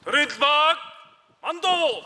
Rydbak, Mando!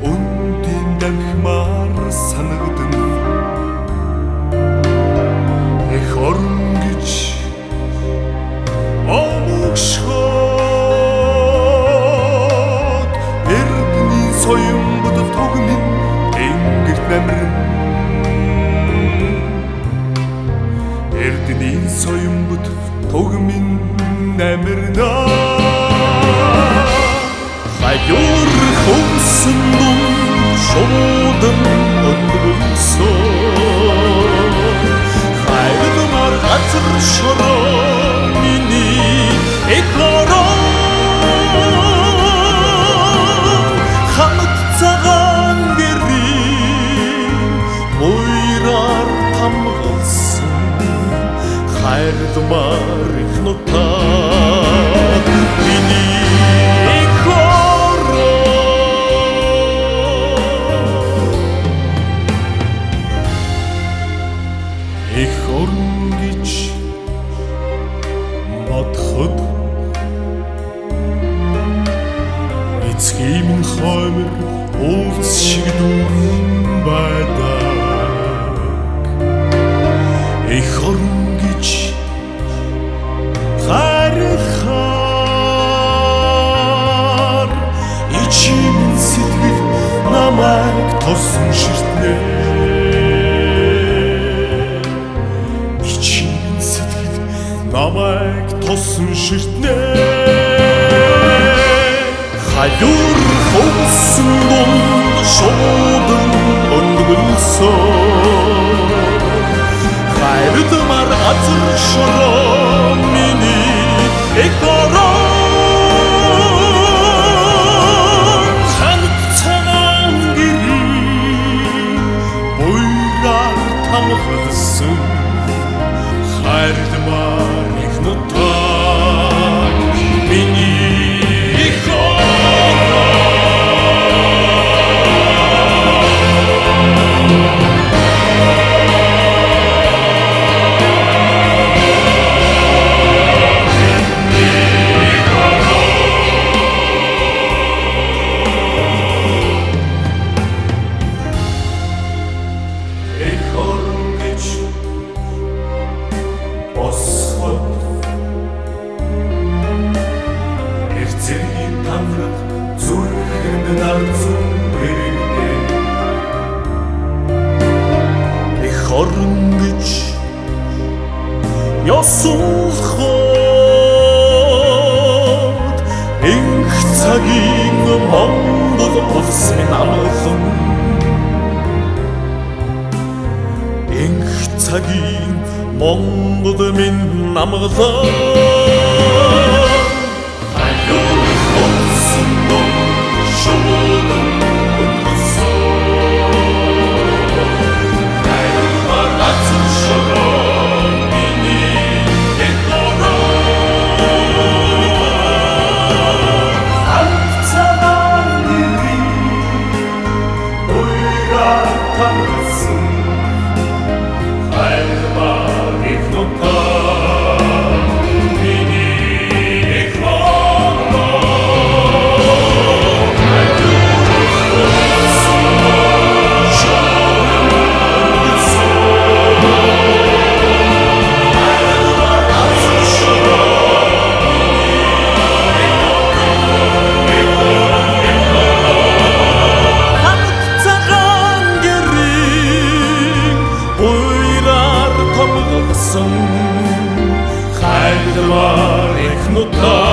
Үндийн дахмаар санагдсан эх орон гэж омогшоод эрдний соён бодол тогмин тэнгэрт намрын эрдний соён бодол тогмин намрнаа Хайр хумсан дун шуудан өндгөлсөн хайрмар газар шороо миний эх орон хамт цагаан гэрийн уйраар тамгалсан хайрмар их нутаг миний эх орон гэж бодоход эцгийн минь хоймор уулс шиг дүүрэн байдаг эх орон гэж харихаар ичийн сэтгэл намайг тосон ширтнэ намайг тосон ширтнэ хайр хумсан дунд шуудан өндгөлсөн хайрмар газар шороо миний эх орон хамт цагаан гэрийн уйраар тамгалсан хайрмар их нутаг миний эх орон гэж босход эрцгийн тамраг зүрхэнд нарцсан бэрэгдээ эх орон гэж ёсолход энх цагийн Монгол улсын амлан энх цагийн Монгол минь намглан хайр хумсан дунд шуудан өндгөлсөн хайрмар газар шороо миний эх орон хамт цагаан гэрийн уйраар тамгалсан хайрмар их нутаг миний эх орон хайр хумсан шуудан өндгөлсөн хайрмар газар шороо хамт цагаан гэрийн уйраар тамгалсан хайрмар их нутаг